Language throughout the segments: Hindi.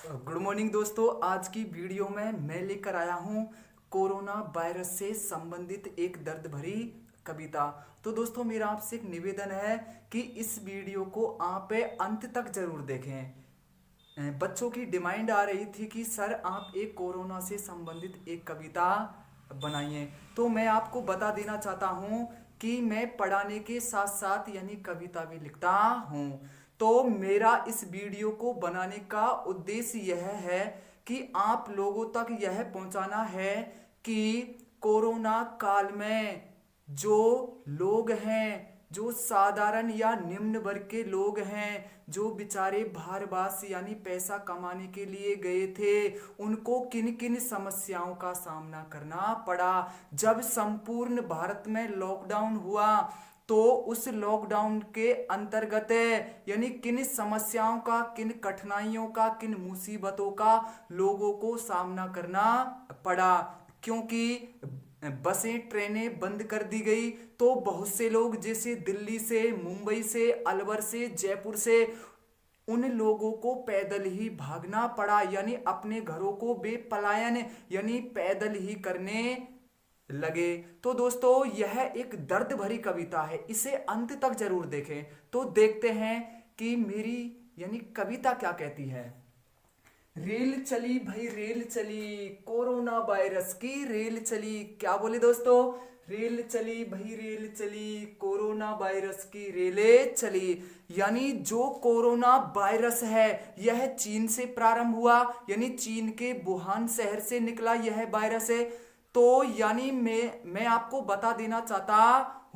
गुड मॉर्निंग दोस्तों। आज की वीडियो में मैं लेकर आया हूँ कोरोना वायरस से संबंधित एक दर्द भरी कविता। तो दोस्तों मेरा आपसे एक निवेदन है कि इस वीडियो को आप अंत तक जरूर देखें। बच्चों की डिमांड आ रही थी कि सर आप एक कोरोना से संबंधित एक कविता बनाइए। तो मैं आपको बता देना चाहता हूँ कि मैं पढ़ाने के साथ साथ यानी कविता भी लिखता हूँ। तो मेरा इस वीडियो को बनाने का उद्देश्य यह है कि आप लोगों तक यह पहुंचाना है कि कोरोना काल में जो लोग हैं, जो साधारण या निम्न वर्ग के लोग हैं, जो बेचारे भारवास यानी पैसा कमाने के लिए गए थे, उनको किन किन समस्याओं का सामना करना पड़ा। जब संपूर्ण भारत में लॉकडाउन हुआ तो उस लॉकडाउन के अंतर्गत यानी किन समस्याओं का, किन कठिनाइयों का, किन मुसीबतों का लोगों को सामना करना पड़ा। क्योंकि बसें ट्रेनें बंद कर दी गई तो बहुत से लोग जैसे दिल्ली से, मुंबई से, अलवर से, जयपुर से, उन लोगों को पैदल ही भागना पड़ा यानी अपने घरों को बेपलायन यानी पैदल ही करने लगे। तो दोस्तों यह एक दर्द भरी कविता है, इसे अंत तक जरूर देखें। तो देखते हैं कि मेरी यानी कविता क्या कहती है। रेल चली भाई रेल चली, कोरोना वायरस की रेल चली। क्या बोले दोस्तों? रेल चली भाई रेल चली, कोरोना वायरस की रेलें चली। यानी जो कोरोना वायरस है यह चीन से प्रारंभ हुआ, यानी चीन के वुहान शहर से निकला यह वायरस है। तो यानी मैं आपको बता देना चाहता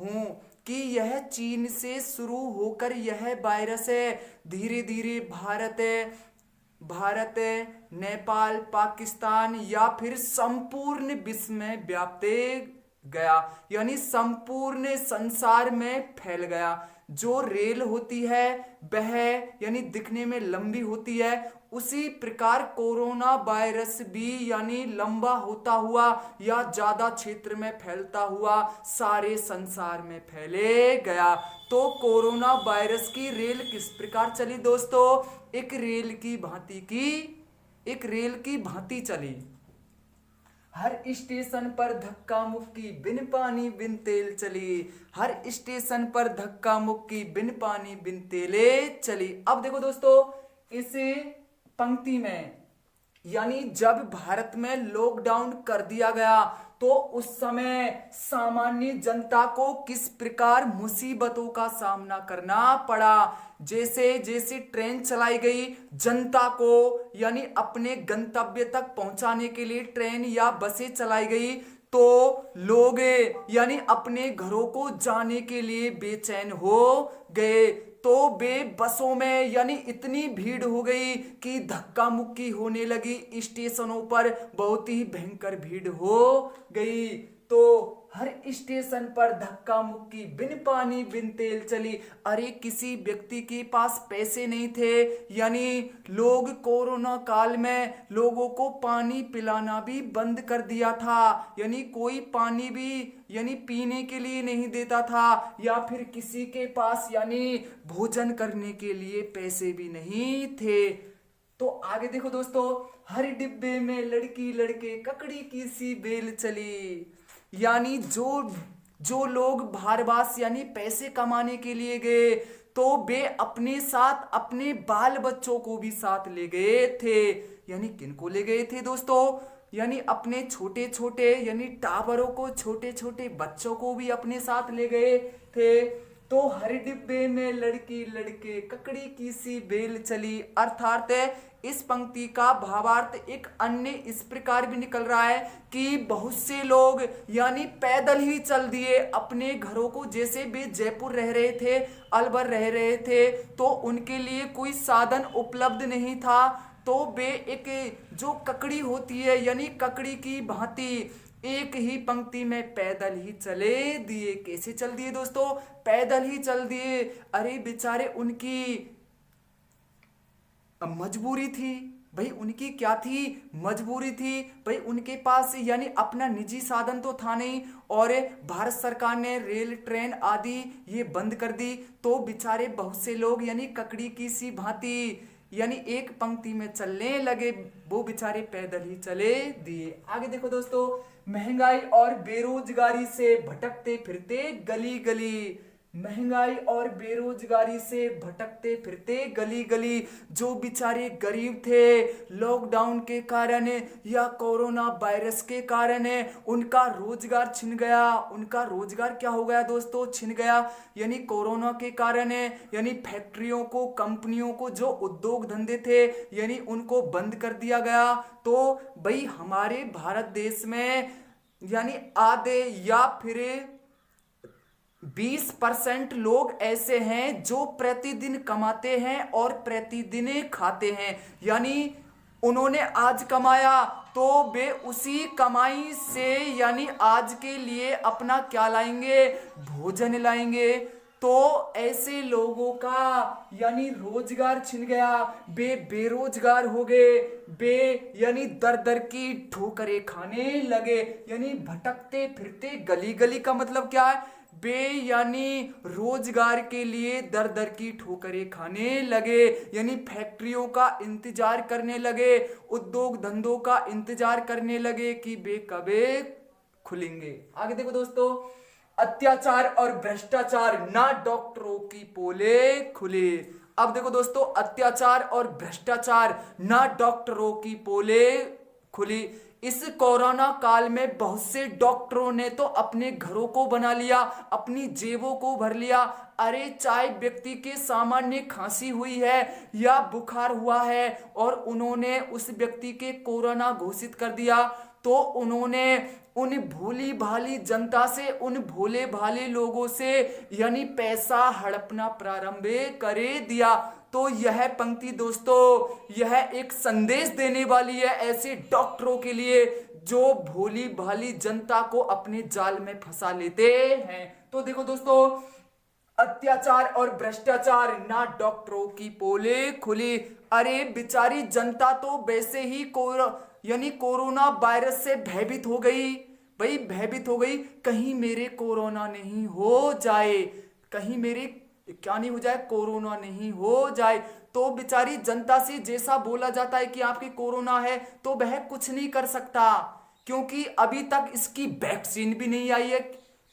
हूं कि यह चीन से शुरू होकर यह वायरस है धीरे धीरे भारत, नेपाल, पाकिस्तान या फिर संपूर्ण विश्व में व्यापते गया, यानी संपूर्ण संसार में फैल गया। जो रेल होती है वह यानी दिखने में लंबी होती है, उसी प्रकार कोरोना वायरस भी यानी लंबा होता हुआ या ज्यादा क्षेत्र में फैलता हुआ सारे संसार में फैले गया। तो कोरोना वायरस की रेल किस प्रकार चली दोस्तों? एक रेल की भांति चली। हर स्टेशन पर धक्का मुक्की, बिन पानी बिन तेल चली। हर स्टेशन पर धक्का मुक्की, बिन पानी बिन तेले चली। अब देखो दोस्तों इस पंक्ति में यानी जब भारत में लॉकडाउन कर दिया गया तो उस समय सामान्य जनता को किस प्रकार मुसीबतों का सामना करना पड़ा। जैसे जैसे ट्रेन चलाई गई, जनता को यानी अपने गंतव्य तक पहुंचाने के लिए ट्रेन या बसें चलाई गई तो लोग यानी अपने घरों को जाने के लिए बेचैन हो गए। तो वे बसों में यानी इतनी भीड़ हो गई कि धक्का मुक्की होने लगी, स्टेशनों पर बहुत ही भयंकर भीड़ हो गई। तो हर स्टेशन पर धक्का मुक्की, बिन पानी बिन तेल चली। अरे किसी व्यक्ति के पास पैसे नहीं थे, यानी लोग कोरोना काल में लोगों को पानी पिलाना भी बंद कर दिया था, यानी कोई पानी भी यानी पीने के लिए नहीं देता था, या फिर किसी के पास यानी भोजन करने के लिए पैसे भी नहीं थे। तो आगे देखो दोस्तों, हर डिब्बे में लड़की लड़के ककड़ी की सी बेल चली। यानी जो लोग भारवास यानी पैसे कमाने के लिए गए तो वे अपने साथ अपने बाल बच्चों को भी साथ ले गए थे। यानी किनको ले गए थे दोस्तों? यानी अपने छोटे छोटे यानी टावरों को, छोटे छोटे बच्चों को भी अपने साथ ले गए थे। तो हर डिब्बे में लड़की लड़के ककड़ी की सी बेल चली। अर्थात इस पंक्ति का भावार्थ एक अन्य इस प्रकार भी निकल रहा है कि बहुत से लोग यानी पैदल ही चल दिए अपने घरों को। जैसे वे जयपुर रह रहे थे, अलवर रह रहे थे, तो उनके लिए कोई साधन उपलब्ध नहीं था, तो वे एक जो ककड़ी होती है यानी ककड़ी की भांति एक ही पंक्ति में पैदल ही चले दिए। कैसे चल दिए दोस्तों? पैदल ही चल दिए। अरे बेचारे उनकी मजबूरी थी भाई, उनकी क्या थी? मजबूरी थी भाई। उनके पास यानी अपना निजी साधन तो था नहीं, और भारत सरकार ने रेल ट्रेन आदि ये बंद कर दी, तो बेचारे बहुत से लोग यानी ककड़ी की सी भांति यानी एक पंक्ति में चलने लगे, वो बेचारे पैदल ही चले दिए। आगे देखो दोस्तों, महंगाई और बेरोजगारी से भटकते फिरते गली गली, महंगाई और बेरोजगारी से भटकते फिरते गली गली, जो बेचारे गरीब थे लॉकडाउन के कारण या कोरोना वायरस के कारण उनका रोजगार छिन गया। उनका रोजगार क्या हो गया दोस्तों? छिन गया। यानी कोरोना के कारण यानी फैक्ट्रियों को, कंपनियों को, जो उद्योग धंधे थे यानी उनको बंद कर दिया गया। तो भाई हमारे भारत देश में यानी आधे या फिर 20% लोग ऐसे हैं जो प्रतिदिन कमाते हैं और प्रतिदिन खाते हैं। यानी उन्होंने आज कमाया तो वे उसी कमाई से यानी आज के लिए अपना क्या लाएंगे? भोजन लाएंगे। तो ऐसे लोगों का यानी रोजगार छिन गया, वे बेरोजगार हो गए, वे यानी दर दर की ठोकरें खाने लगे। यानी भटकते फिरते गली गली का मतलब क्या है? वे यानी रोजगार के लिए दर दर की ठोकरें खाने लगे, यानी फैक्ट्रियों का इंतजार करने लगे, उद्योग धंधों का इंतजार करने लगे कि वे कबे खुलेंगे। आगे देखो दोस्तों, अत्याचार और भ्रष्टाचार ना डॉक्टरों की पोले खुले। अब देखो दोस्तों, अत्याचार और भ्रष्टाचार ना डॉक्टरों की पोले खुली। इस कोरोना काल में बहुत से डॉक्टरों ने तो अपने घरों को बना लिया, अपनी जेबों को भर लिया। अरे चाहे व्यक्ति के सामान्य खांसी हुई है या बुखार हुआ है और उन्होंने उस व्यक्ति के कोरोना घोषित कर दिया, तो उन्होंने उन भोली भाली जनता से, उन भोले भाले लोगों से यानी पैसा हड़पना प्रारंभ करे दिया। तो यह पंक्ति दोस्तों यह एक संदेश देने वाली है ऐसे डॉक्टरों के लिए जो भोली भाली जनता को अपने जाल में फंसा लेते हैं। तो देखो दोस्तों, अत्याचार और भ्रष्टाचार ना डॉक्टरों की पोले खुली। अरे बेचारी जनता तो वैसे ही यानी कोरोना वायरस से भयभीत हो गई। भाई भयभीत हो गई, कहीं मेरे कोरोना नहीं हो जाए, कहीं मेरे क्या नहीं हो जाए? कोरोना नहीं हो जाए। तो बेचारी जनता से जैसा बोला जाता है कि आपके कोरोना है, तो वह कुछ नहीं कर सकता, क्योंकि अभी तक इसकी वैक्सीन भी नहीं आई है।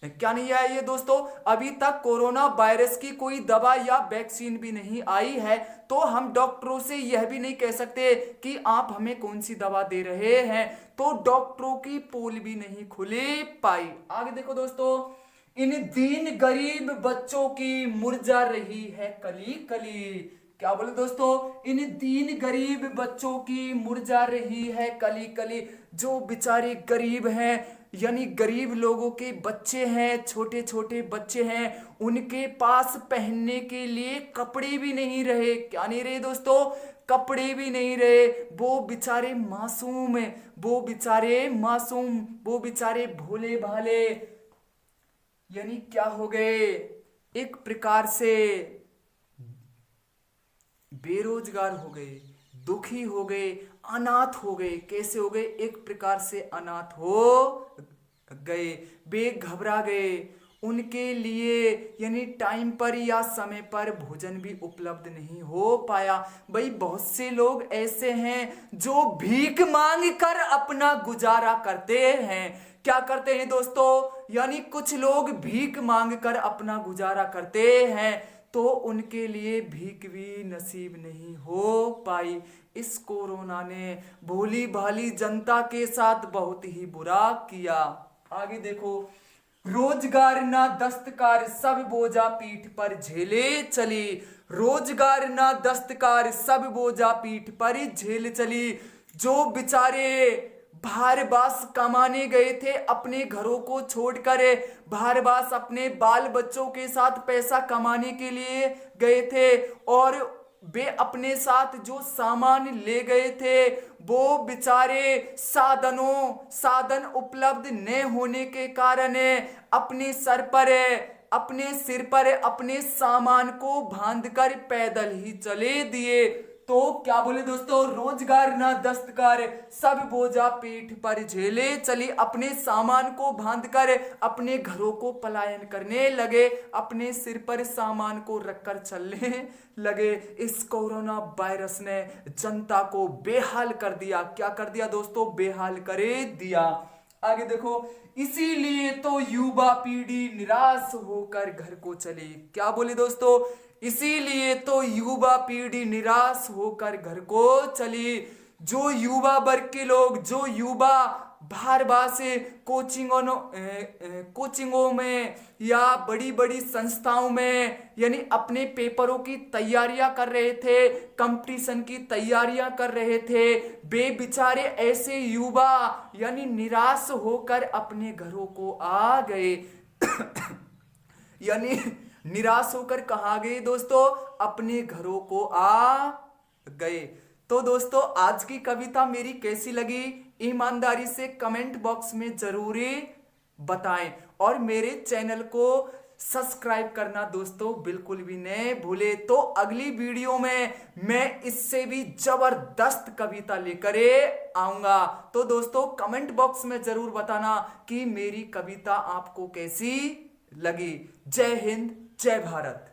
क्या नहीं आई है दोस्तों? अभी तक कोरोना वायरस की कोई दवा या वैक्सीन भी नहीं आई है। तो हम डॉक्टरों से यह भी नहीं कह सकते कि आप हमें कौन सी दवा दे रहे हैं। तो डॉक्टरों की पोल भी नहीं खुली पाई। आगे देखो दोस्तों, इन दीन गरीब बच्चों की मुरझा रही है कली कली। क्या बोले दोस्तों? इन दीन गरीब बच्चों की मुरझा रही है कली कली। जो बेचारे गरीब हैं यानी गरीब लोगों के बच्चे हैं, छोटे छोटे बच्चे हैं, उनके पास पहनने के लिए कपड़े भी नहीं रहे। क्या नहीं रहे दोस्तों? कपड़े भी नहीं रहे। वो बेचारे मासूम, वो बेचारे मासूम, वो बेचारे भोले भाले यानी क्या हो गए? एक प्रकार से बेरोजगार हो गए, दुखी हो गए, अनाथ हो गए। कैसे हो गए? एक प्रकार से अनाथ हो गए, वे घबरा गए। उनके लिए यानी टाइम पर या समय पर भोजन भी उपलब्ध नहीं हो पाया। भाई बहुत से लोग ऐसे हैं जो भीख मांग कर अपना गुजारा करते हैं। क्या करते हैं दोस्तों? यानी कुछ लोग भीख मांग कर अपना गुजारा करते हैं, तो उनके लिए भीख भी नसीब नहीं हो पाई। इस कोरोना ने भोली भाली जनता के साथ बहुत ही बुरा किया। आगे देखो, रोजगार ना दस्तकार सब बोझा पीठ पर झेले चली। रोजगार ना दस्तकार सब बोझा पीठ पर झेल चली। जो बेचारे भारवास कमाने गए थे, अपने घरों को छोड़कर भारवास अपने बाल बच्चों के साथ पैसा कमाने के लिए गए थे, और वे अपने साथ जो सामान ले गए थे वो बेचारे साधन उपलब्ध न होने के कारण अपने सिर पर अपने सामान को बांधकर पैदल ही चले दिए। तो क्या बोले दोस्तों, रोजगार ना दस्तकार, सब बोझा पीठ पर झेले चली, अपने सामान को बांध कर अपने घरों को पलायन करने लगे, अपने सिर पर सामान को रखकर चलने लगे। इस कोरोना वायरस ने जनता को बेहाल कर दिया। क्या कर दिया दोस्तों? बेहाल करे दिया। आगे देखो, इसीलिए तो युवा पीढ़ी निराश होकर घर को चली। क्या बोले दोस्तों? इसीलिए तो युवा पीढ़ी निराश होकर घर को चली। जो युवा वर्ग के लोग, जो युवा बाहर बाहर से कोचिंगों में या बड़ी बड़ी संस्थाओं में यानी अपने पेपरों की तैयारियां कर रहे थे, कंपटीशन की तैयारियां कर रहे थे, वे बेचारे ऐसे युवा यानी निराश होकर अपने घरों को आ गए। यानी निराश होकर कहाँ गए दोस्तों? अपने घरों को आ गए। तो दोस्तों, आज की कविता मेरी कैसी लगी, ईमानदारी से कमेंट बॉक्स में जरूरी बताएं, और मेरे चैनल को सब्सक्राइब करना दोस्तों बिल्कुल भी नहीं भूले। तो अगली वीडियो में मैं इससे भी जबरदस्त कविता लेकर आऊंगा। तो दोस्तों, कमेंट बॉक्स में जरूर बताना कि मेरी कविता आपको कैसी लगी। जय हिंद, जय भारत।